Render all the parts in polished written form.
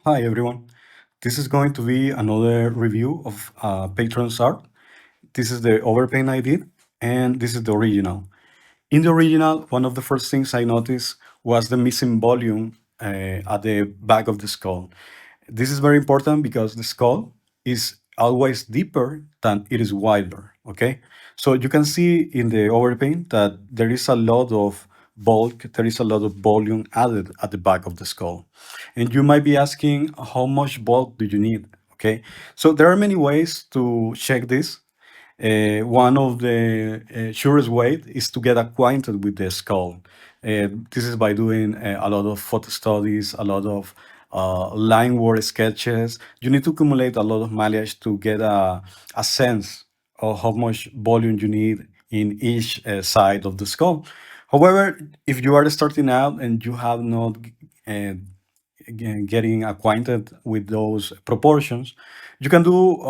Hi everyone. This is going to be another review of Patron's art. This is the overpaint I did, and this is the original. In the original, one of the first things I noticed was the missing volume at the back of the skull. This is very important because the skull is always deeper than it is wider. Okay, so you can see in the overpaint that there is a lot of bulk, there is a lot of volume added at the back of the skull, and you might be asking how much bulk do you need? Okay, so there are many ways to check this. One of the surest way is to get acquainted with the skull. This is by doing a lot of photo studies, a lot of line work sketches. You need to accumulate a lot of mileage to get a sense of how much volume you need in each side of the skull. However, if you are starting out and you have not getting acquainted with those proportions, you can do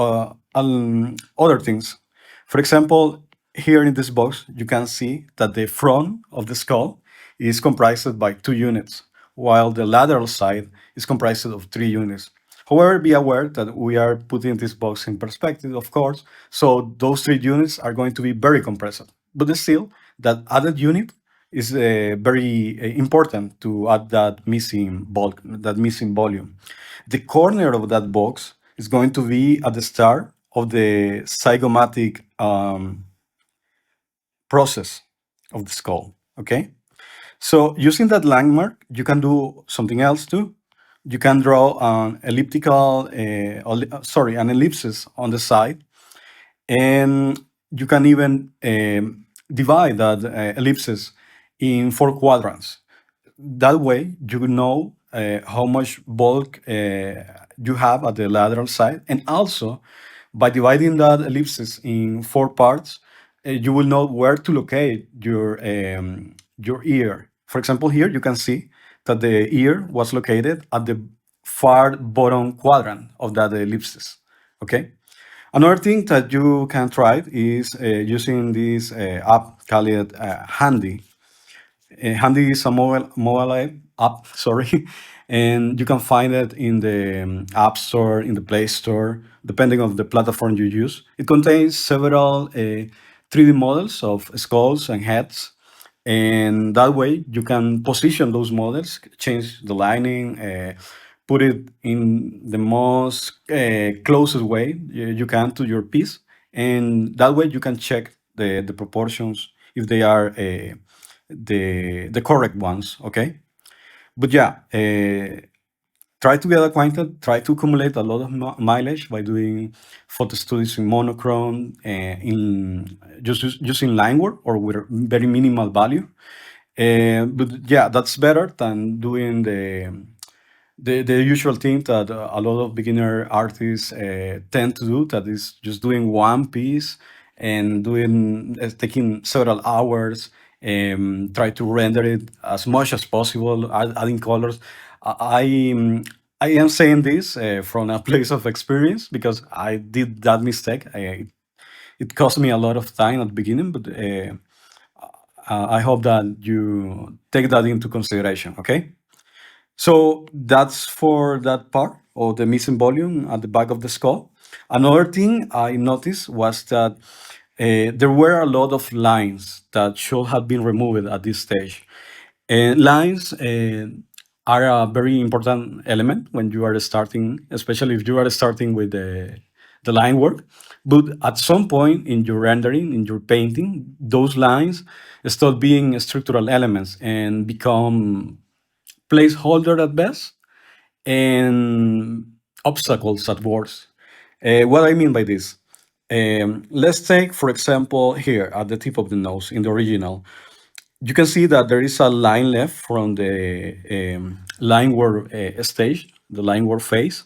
other things. For example, here in this box, you can see that the front of the skull is comprised by 2 units, while the lateral side is comprised of 3 units. However, be aware that we are putting this box in perspective, of course, so those 3 units are going to be very compressed. But still, that added unit is very important to add that missing bulk, that missing volume. The corner of that box is going to be at the start of the zygomatic process of the skull. Okay, so using that landmark, you can do something else too. You can draw an elliptical, an ellipsis on the side, and you can even divide that ellipsis in 4 quadrants. That way, you know how much bulk you have at the lateral side, and also by dividing that ellipsis in 4 parts, you will know where to locate your ear. For example, here you can see that the ear was located at the far bottom quadrant of that ellipsis. Okay. Another thing that you can try is using this app called Handy. Handy is a mobile app, sorry, and you can find it in the App Store, in the Play Store, depending on the platform you use. It contains several 3D models of skulls and heads, and that way you can position those models, change the lining, put it in the most closest way you can to your piece, and that way you can check the proportions if they are the correct ones. Okay, but yeah, try to get acquainted, try to accumulate a lot of mileage by doing photo studies in monochrome, in just using line work or with very minimal value. But yeah, that's better than doing the usual thing that a lot of beginner artists tend to do, that is just doing one piece and doing taking several hours, try to render it as much as possible, adding colors. I am saying this from a place of experience because I did that mistake. It cost me a lot of time at the beginning, but I hope that you take that into consideration. Okay. So that's for that part of the missing volume at the back of the skull. Another thing I noticed was that there were a lot of lines that should have been removed at this stage. Lines are a very important element when you are starting, especially if you are starting with the line work. But at some point in your rendering, in your painting, those lines start being structural elements and become placeholder at best and obstacles at worst. What I mean by this, let's take, for example, here at the tip of the nose in the original, you can see that there is a line left from the line work stage, the line work phase.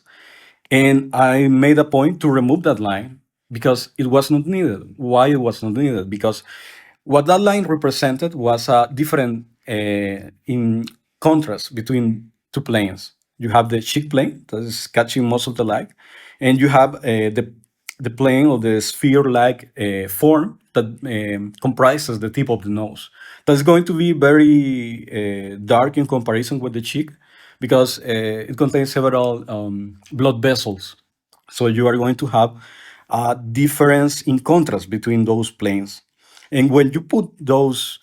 And I made a point to remove that line because it was not needed. Why it was not needed? Because what that line represented was a different in contrast between two planes. You have the cheek plane that is catching most of the light, and you have the plane or the sphere-like form that comprises the tip of the nose. That's going to be very dark in comparison with the cheek, because it contains several blood vessels. So you are going to have a difference in contrast between those planes. And when you put those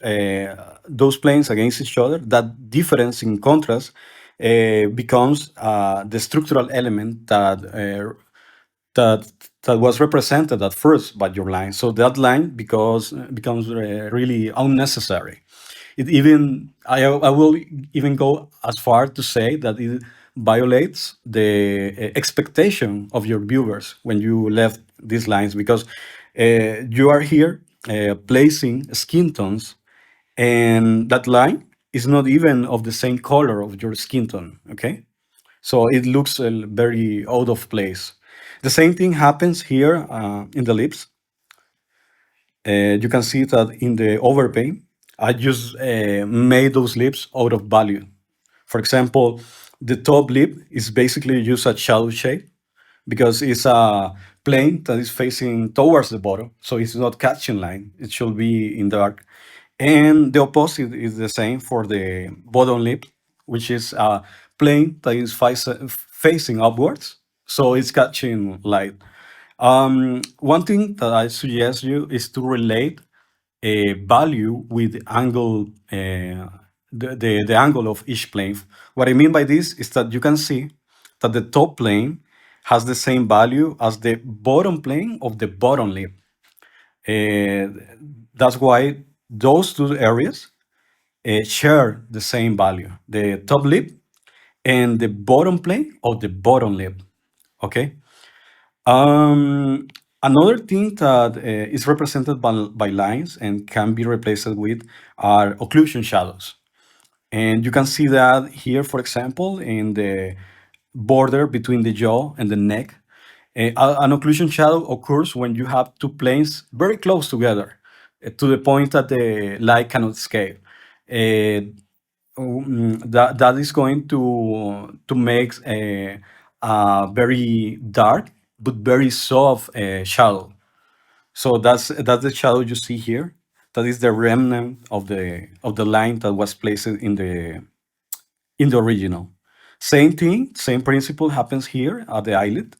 planes against each other, that difference in contrast becomes the structural element that that was represented at first by your line. So that line becomes really unnecessary. It even I will even go as far to say that it violates the expectation of your viewers when you left these lines, because you are here placing skin tones, and that line is not even of the same color of your skin tone. Okay, so it looks very out of place. The same thing happens here in the lips. You can see that in the overpaint, I just made those lips out of value. For example, the top lip is basically just a shadow shade because it's a plane that is facing towards the bottom, so it's not catching line. It should be in dark. And the opposite is the same for the bottom lip, which is a plane that is facing upwards, so it's catching light. One thing that I suggest you is to relate a value with the angle, the angle of each plane. What I mean by this is that you can see that the top plane has the same value as the bottom plane of the bottom lip. Uh, that's why those two areas share the same value, the top lip and the bottom plane of the bottom lip. Okay. Another thing that is represented by lines and can be replaced with are occlusion shadows. And you can see that here, for example, in the border between the jaw and the neck. An occlusion shadow occurs when you have two planes very close together to the point that the light cannot escape. That is going to make a very dark but very soft shadow. So that's the shadow you see here. That is the remnant of the line that was placed in the original. Same thing, same principle happens here at the eyelid,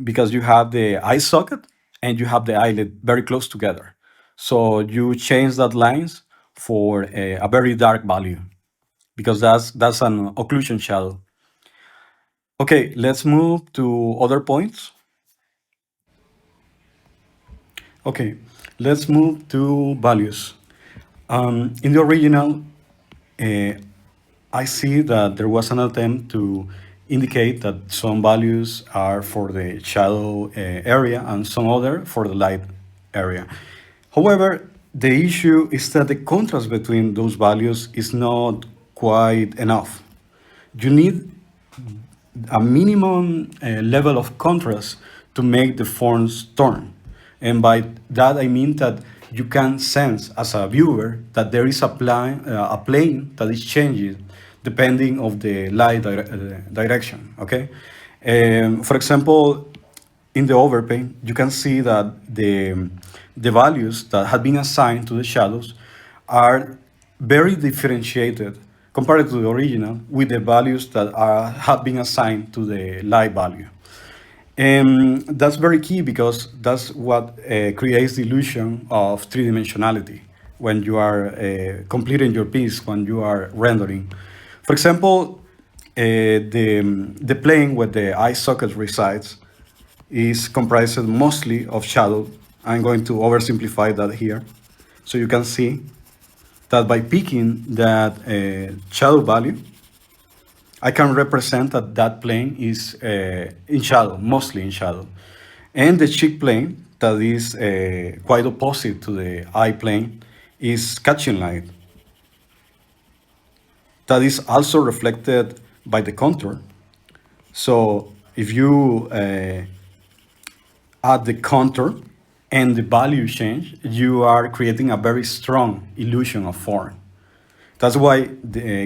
because you have the eye socket and you have the eyelid very close together. So you change that lines for a very dark value, because that's an occlusion shadow. Okay, let's move to other points. Okay, let's move to values. In the original, uh, I see that there was an attempt to indicate that some values are for the shadow area and some other for the light area. However, the issue is that the contrast between those values is not quite enough. You need a minimum level of contrast to make the forms turn. And by that I mean that you can sense as a viewer that there is a plane that is changing depending of the light direction. Okay, for example, in the overpaint, you can see that the values that have been assigned to the shadows are very differentiated compared to the original with the values that have been assigned to the light value. And that's very key because that's what creates the illusion of three-dimensionality when you are completing your piece, when you are rendering. For example, the plane where the eye socket resides is comprised mostly of shadow. I'm going to oversimplify that here. So you can see that by picking that shadow value, I can represent that that plane is in shadow, mostly in shadow. And the cheek plane, that is quite opposite to the eye plane, is catching light. That is also reflected by the contour. So if you add the contour and the value change, you are creating a very strong illusion of form. That's why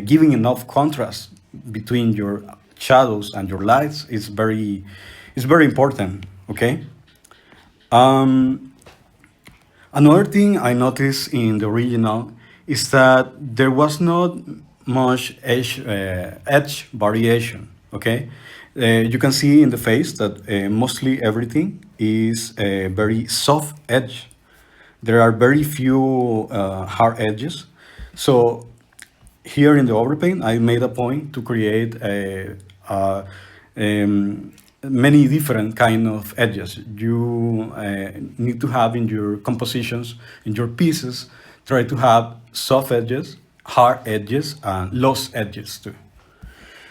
giving enough contrast between your shadows and your lights is very important. Okay. Another thing I noticed in the original is that there was not much edge variation. Okay, you can see in the face that mostly everything is a very soft edge. There are very few hard edges. So here in the overpaint, I made a point to create many different kind of edges. You need to have in your compositions, in your pieces, try to have soft edges, hard edges, and loose edges too.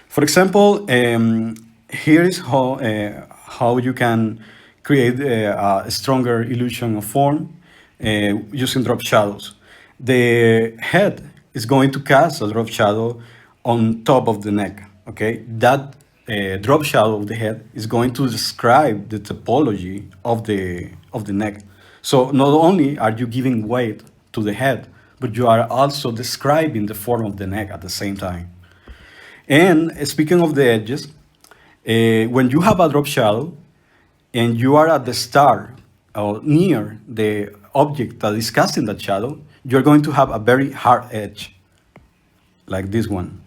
For example, here is how you can create a stronger illusion of form using drop shadows. The head is going to cast a drop shadow on top of the neck. Okay, that drop shadow of the head is going to describe the topology of the neck. So not only are you giving weight to the head, but you are also describing the form of the neck at the same time. And speaking of the edges, when you have a drop shadow and you are at the start or near the object that is casting that shadow, you're going to have a very hard edge, like this one.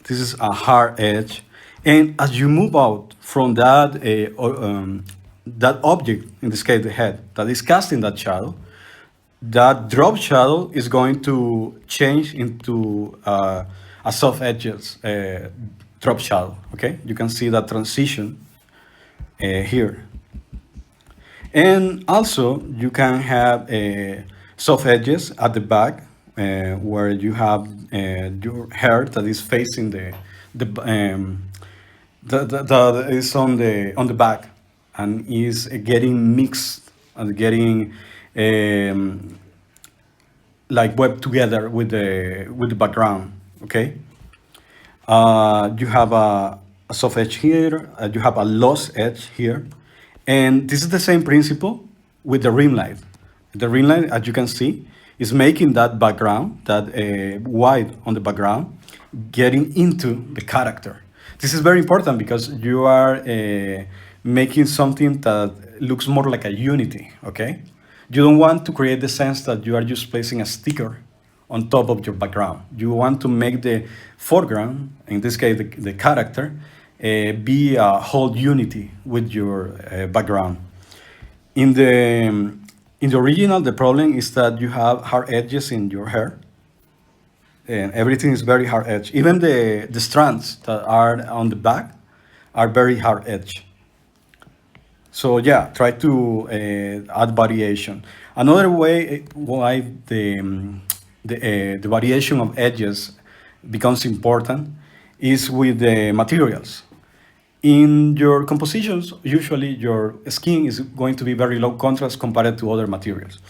This is a hard edge. And as you move out from that object, in this case the head, that is casting that shadow, that drop shadow is going to change into a soft edges drop shadow. Okay, you can see that transition here. And also you can have soft edges at the back where you have your hair that is facing the is on the back and is getting mixed and getting like web together with the background. Okay, you have a soft edge here, you have a lost edge here, and this is the same principle with the rim light. The rim light, as you can see, is making that background, that white on the background, getting into the character. This is very important because you are making something that looks more like a unity, okay? You don't want to create the sense that you are just placing a sticker on top of your background. You want to make the foreground, in this case the character, be a whole unity with your background. In the original, the problem is that you have hard edges in your hair, and everything is very hard edge. Even the strands that are on the back are very hard edge. So yeah, try to add variation. Another way why the variation of edges becomes important is with the materials. In your compositions, usually your skin is going to be very low contrast compared to other materials.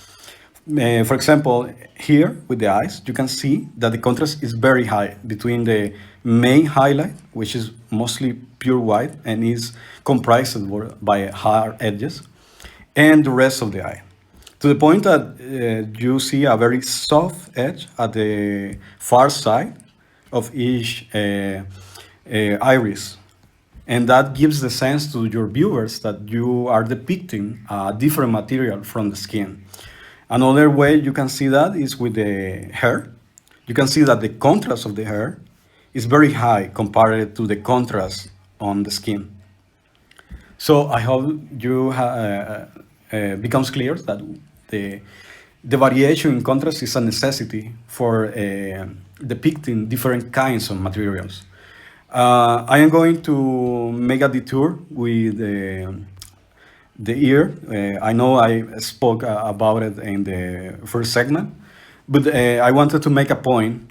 For example, here with the eyes, you can see that the contrast is very high between the main highlight, which is mostly pure white and is comprised by hard edges, and the rest of the eye. To the point that you see a very soft edge at the far side of each iris. And that gives the sense to your viewers that you are depicting a different material from the skin. Another way you can see that is with the hair. You can see that the contrast of the hair is very high compared to the contrast on the skin. So I hope you becomes clear that the variation in contrast is a necessity for depicting different kinds of materials. I am going to make a detour with the ear. I know I spoke about it in the first segment, but I wanted to make a point,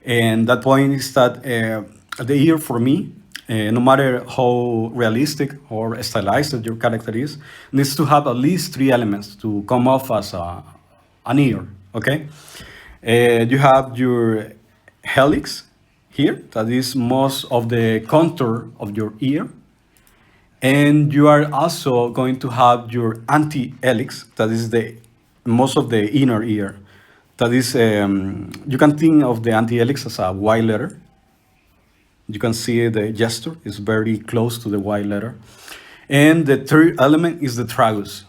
and that point is that the ear for me, no matter how realistic or stylized your character is, needs to have at least 3 elements to come off as an ear, okay? You have your helix here, that is most of the contour of your ear. And you are also going to have your anti-helix, that is the most of the inner ear. That is, you can think of the anti-helix as a Y letter. You can see the gesture is very close to the Y letter. And the third element is the tragus,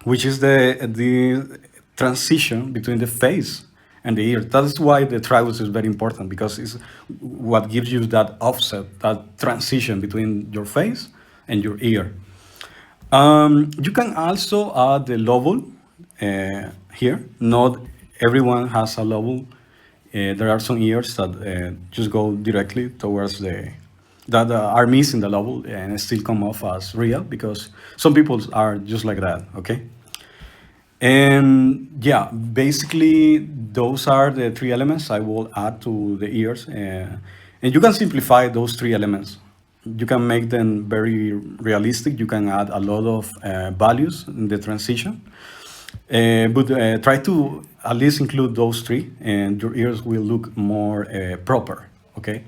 which is the transition between the face and the ear. That is why the tragus is very important, because it's what gives you that offset, that transition between your face and your ear. You can also add the lobule here. Not everyone has a lobule. There are some ears that just go directly towards that are missing the lobule and still come off as real, because some people are just like that, okay? And yeah, basically those are the three elements I will add to the ears. And you can simplify those three elements. You can make them very realistic. You can add a lot of values in the transition. But try to at least include those three, and your ears will look more proper, okay?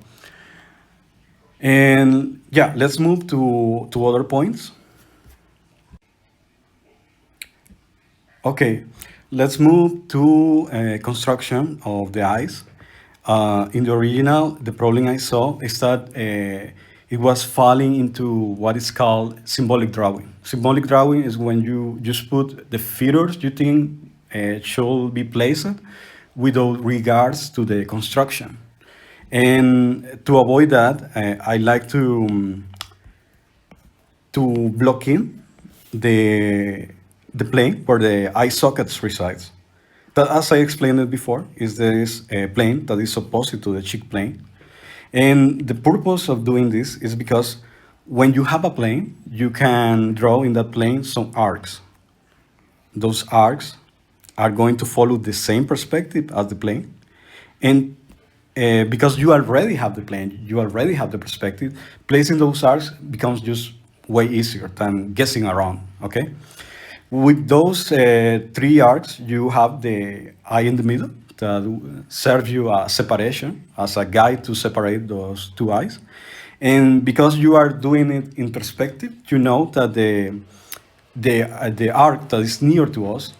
And yeah, let's move to other points. Okay, let's move to construction of the eyes. In the original, the problem I saw is that it was falling into what is called symbolic drawing. Symbolic drawing is when you just put the features you think should be placed without regards to the construction. And to avoid that, I like to block in the the plane where the eye sockets resides. That, as I explained it before, is this plane that is opposite to the cheek plane. And the purpose of doing this is because when you have a plane, you can draw in that plane some arcs. Those arcs are going to follow the same perspective as the plane. And because you already have the plane, you already have the perspective, placing those arcs becomes just way easier than guessing around, okay? With those three arcs, you have the eye in the middle that serves you a separation, as a guide to separate those two eyes. And because you are doing it in perspective, you know that the arc that is near to us,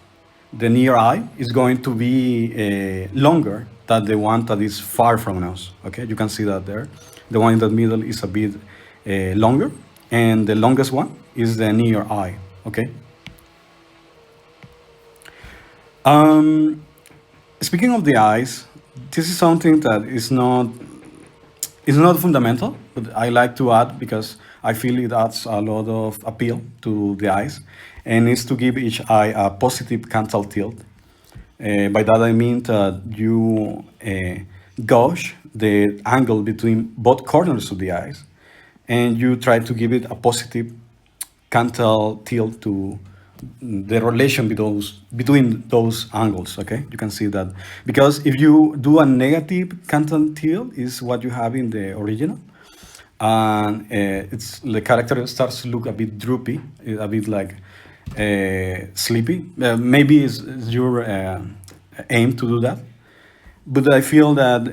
the near eye, is going to be longer than the one that is far from us. Okay, you can see that there. The one in the middle is a bit longer, and the longest one is the near eye. Okay. Speaking of the eyes, this is something that is not fundamental, but I like to add because I feel it adds a lot of appeal to the eyes, and it's to give each eye a positive canthal tilt. By that I mean that you gauge the angle between both corners of the eyes, and you try to give it a positive canthal tilt to the relation between those angles. Okay, you can see that, because if you do a negative canthal tilt, is what you have in the original, and it's the character starts to look a bit droopy, a bit like sleepy. Maybe it's your aim to do that, but I feel that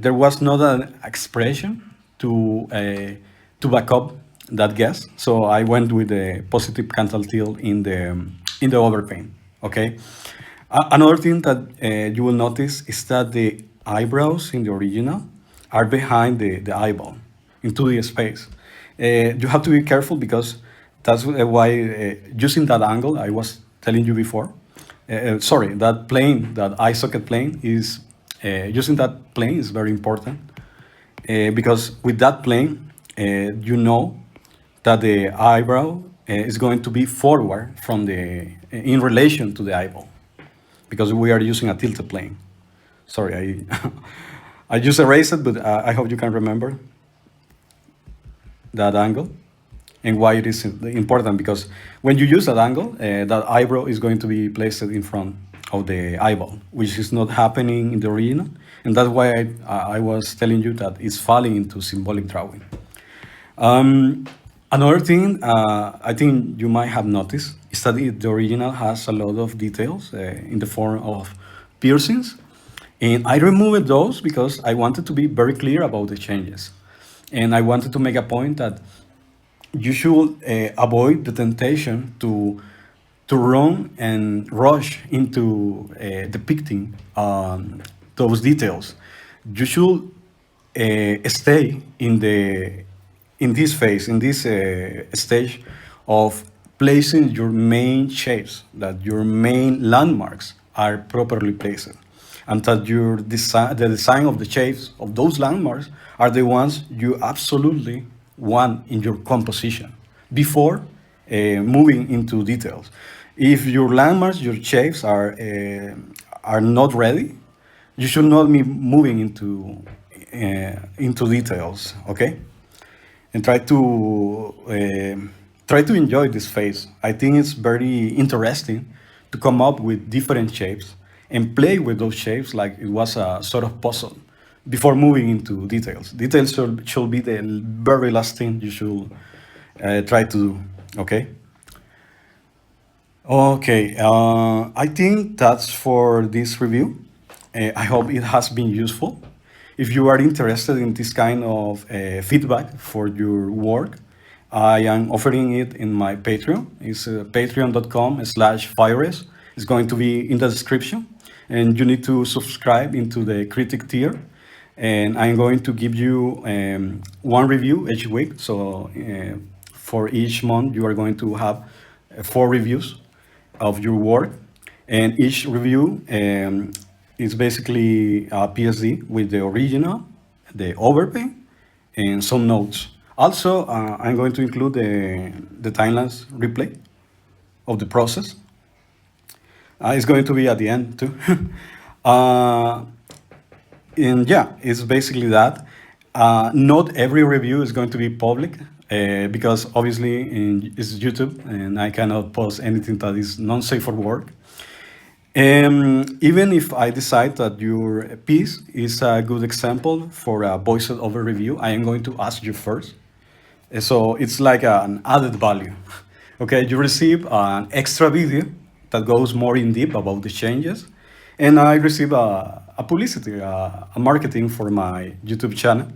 there was not an expression to back up that guess. So I went with the positive canthal tilt in the overpaint. Okay. Another thing that you will notice is that the eyebrows in the original are behind the eyeball into the space. You have to be careful because that's why using that angle I was telling you before. Sorry, that plane, that eye socket plane is using that plane is very important because with that plane, you know that the eyebrow is going to be forward from in relation to the eyeball, because we are using a tilted plane. Sorry, I just erased it, but I hope you can remember that angle and why it is important, because when you use that angle, that eyebrow is going to be placed in front of the eyeball, which is not happening in the original, and that's why I was telling you that it's falling into symbolic drawing. Another thing I think you might have noticed is that the original has a lot of details in the form of piercings, and I removed those because I wanted to be very clear about the changes, and I wanted to make a point that you should avoid the temptation to run and rush into depicting those details. You should stay in this phase, in this stage of placing your main shapes, that your main landmarks are properly placed. and that the design of the shapes of those landmarks are the ones you absolutely want in your composition before moving into details. If your landmarks, your shapes are not ready, you should not be moving into details. Okay, and try to enjoy this phase. I think it's very interesting to come up with different shapes and play with those shapes like it was a sort of puzzle before moving into details. Details should be the very last thing you should try to do. Okay. Okay, I think that's for this review. I hope it has been useful. If you are interested in this kind of feedback for your work, I am offering it in my Patreon. It's patreon.com/Fires. It's going to be in the description, and you need to subscribe into the critic tier. And I'm going to give you one review each week. So for each month, you are going to have 4 reviews of your work, and each review is basically a PSD with the original, the overview, and some notes. Also, I'm going to include the timelapse replay of the process. It's going to be at the end too. uh, and yeah, it's basically that. Not every review is going to be public because obviously it's YouTube and I cannot post anything that is non-safe for work. Even if I decide that your piece is a good example for a voice over review, I am going to ask you first. So it's like an added value. Okay, you receive an extra video that goes more in deep about the changes, and I receive a publicity, a marketing for my YouTube channel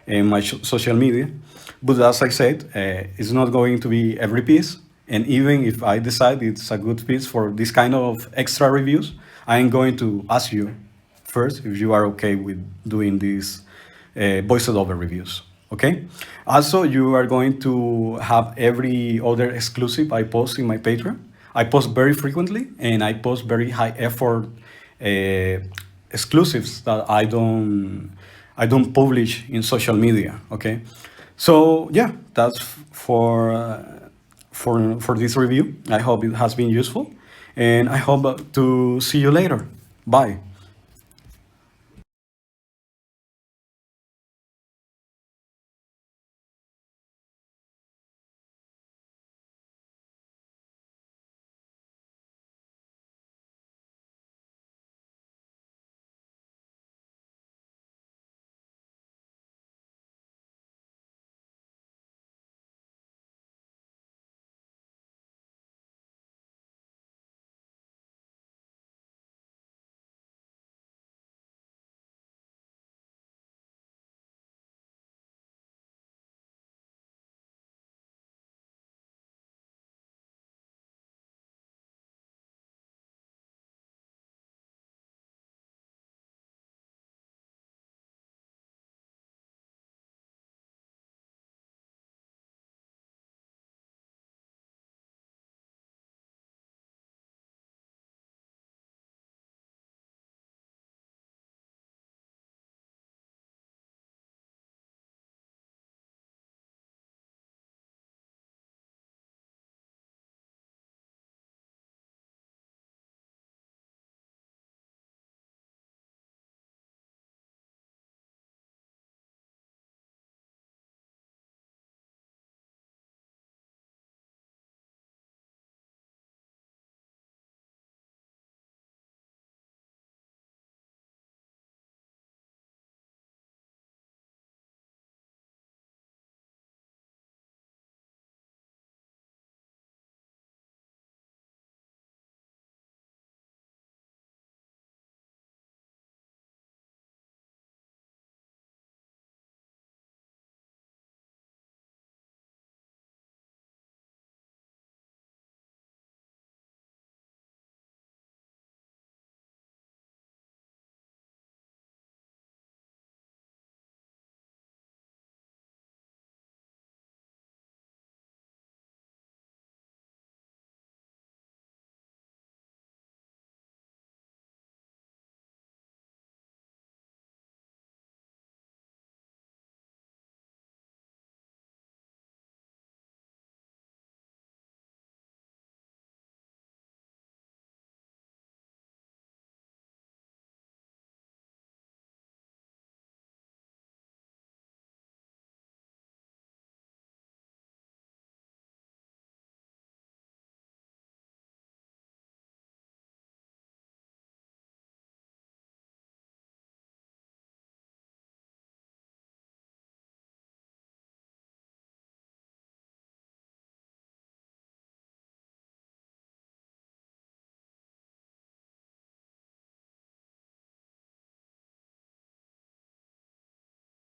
and my social media. But as I said, it's not going to be every piece. And even if I decide it's a good piece for this kind of extra reviews, I'm going to ask you first if you are okay with doing these voice over reviews. Okay. Also, you are going to have every other exclusive I post in my Patreon. I post very frequently, and I post very high effort exclusives that I don't publish in social media. Okay. So yeah, that's for this review. I hope it has been useful, and I hope to see you later. Bye.